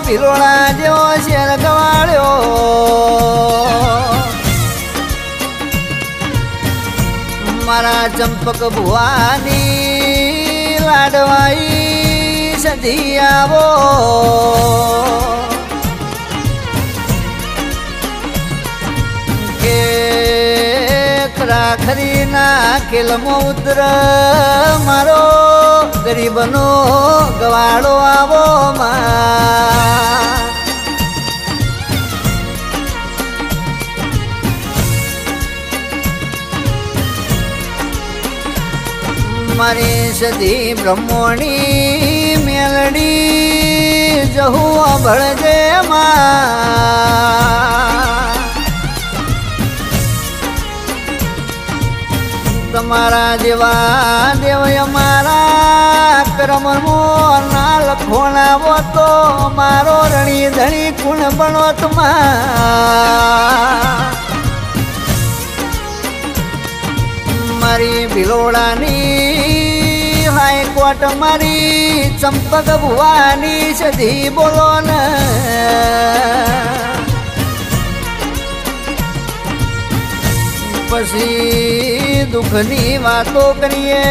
ભિલોડા જેવો શેર ગવાડ્યો મારા ચંપક ભુવાની લાડવાઈ સધી આવો કે ખરાખરી ના ખેલમો ઉતર મારો ગરીબનો ગવાડો આવો મારી સધી બ્રહ્મોણી મેલડી જહું ભળજે તમારા જેવા દેવય મારા કર્મનો ના લખોણાવો તો મારો રણી ધણી કુણ બનો મારી ભિલોડાની હાઈકોર્ટ મારી ચંપક ભુવાની સધી બોલો ને પછી દુઃખની વાતો કરીએ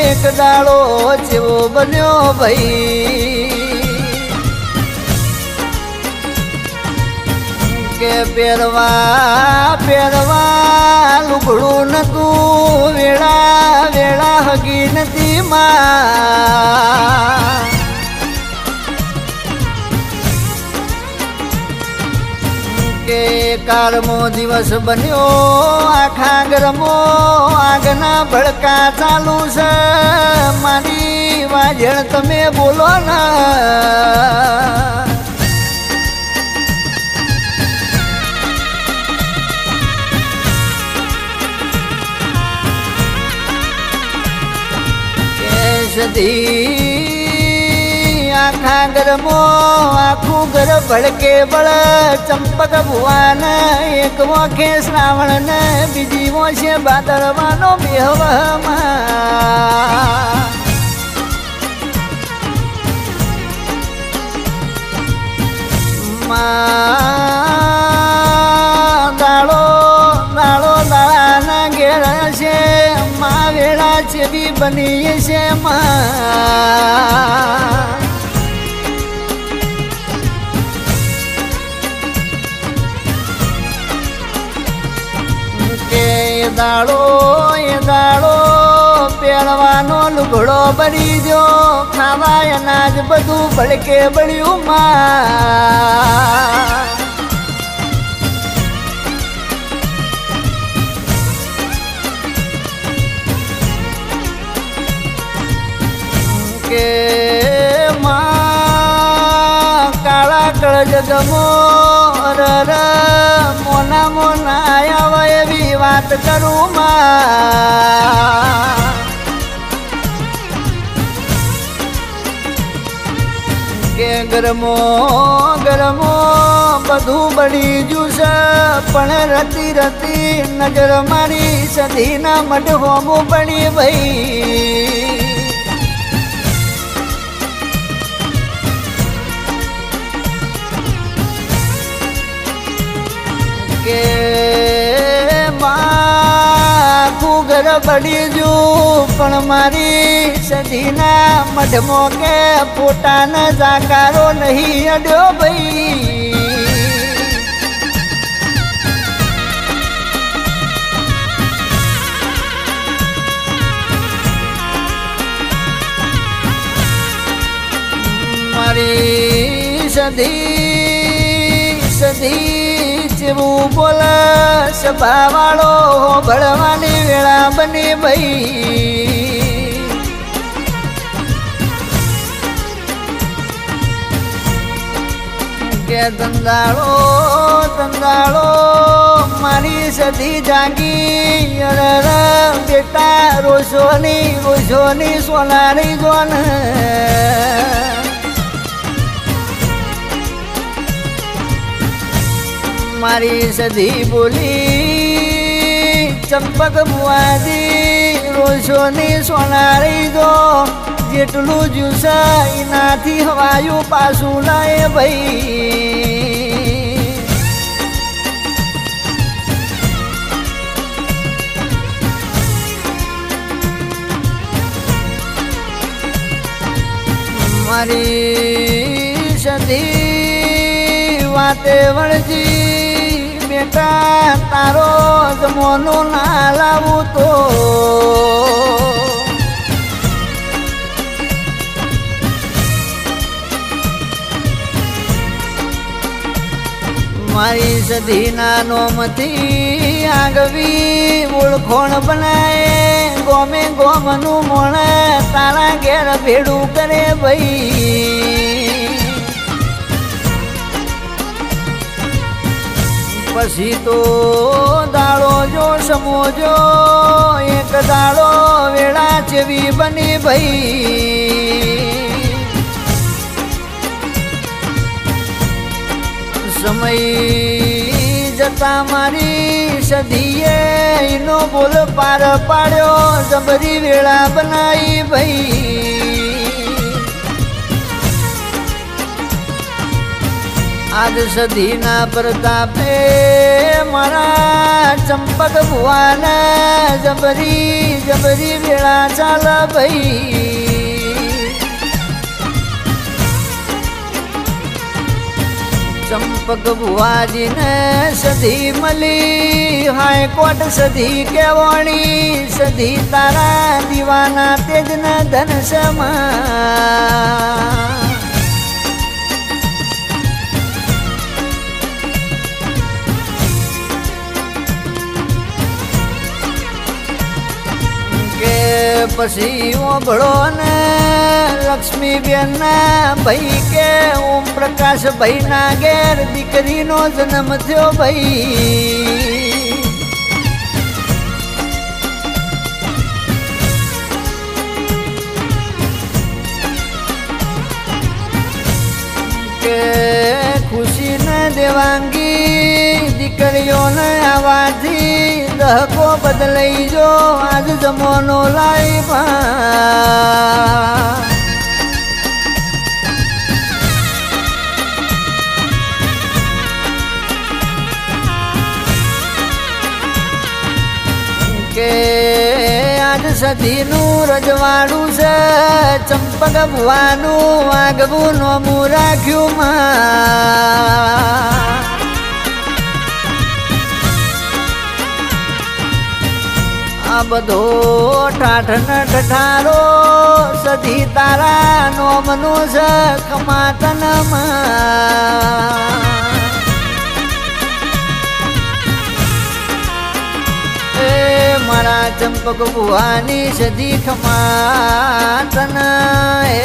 એક દાડો જેવો બન્યો ભાઈ કે પહેરવા લુગડું નતું વેળા વેળા હગી નથી કે કાળમો દિવસ બન્યો આખા ગરમો આગના ભડકા ચાલુ છે મારી વાજણ તમે બોલો ના આખા ગરમો આખું ઘર ભડકે બળ ચંપક ભુવાન એક મોખે શ્રાવણ ને બીજી મોશે ભાદરવાનો દાડો દાડો દાડાના ઘેર છે મા વેળા ચેવી બની છે કે એ દાડો પહેરવાનો લુગડો બળી જો ખાવા અનાજ બધું ભડકે બળ્યું કે કાળા કળ જગમો રર મોના મોના આયા એવી વાત કરું કે ગરમો ગરમો બધું બળી જુશે પણ રતી રતી નજર મારી સધીના મઢ હોમું પડી ભાઈ કે આખું ઘર બળી જુ પણ મારી સધીના મઢમો કે પોતાને જાકારો નહીં અડ્યો ભાઈ મારી સધી જેવું બોલ સભાવાળો ભળવાની વેળા બની ભાઈ કે ધંધાળો મારી સધી જાગી બેટા રોશોની સોનારી ગોન મારી સધી બોલી ચંપક બુઆજી રોજ સોની સોનારી જો જેટલું જ્યુસ એનાથી હવાયું પાછું લાય ભાઈ મારી સધી વાતે વળજી બેટા તારો જમોનું ના લાવું તો મારી સધીના નોમથી આગવી ઓળખોણ બનાય ગોમે ગોમનું મોણ તારા ઘેર ભેડું કરે ભાઈ પછી તો દાડો જો સમોજો એક દાડો વેળા જેવી બની ભાઈ સમય જતા મારી સધીએ એનો બોલ પાર પાડ્યો જબરી વેળા બનાવી ભાઈ આજ સધીના પ્રતાપે મારા ચંપક ભુવાને જબરી જબરી વેળા ચાલ ભાઈ ચંપક ભુવાજીને સધી મળી હાઈકોર્ટ સધી કેવણી સધી તારા દીવાના તેજને ધન સમા પછી ઓભળો ને લક્ષ્મીબેન ના ભાઈ કે ઓમ પ્રકાશ ભાઈ ના ઘેર દીકરીનો જન્મ થયો ભાઈ કે ખુશી ને દેવાંગી દીકરીઓને આવાથી દહકો બદલાઈ જો આજ જમોનો લાઈ કે આજ સધીનું રજવાડું છે ચંપક ભુવાનું આગવું નોમું રાખ્યું માં આ બધો ઠાઠ ન ઠઠારો સધી તારા નોમનું છે ખમાતનમાં એ મારા ચંપક ભુવાની સધી ખમાતન એ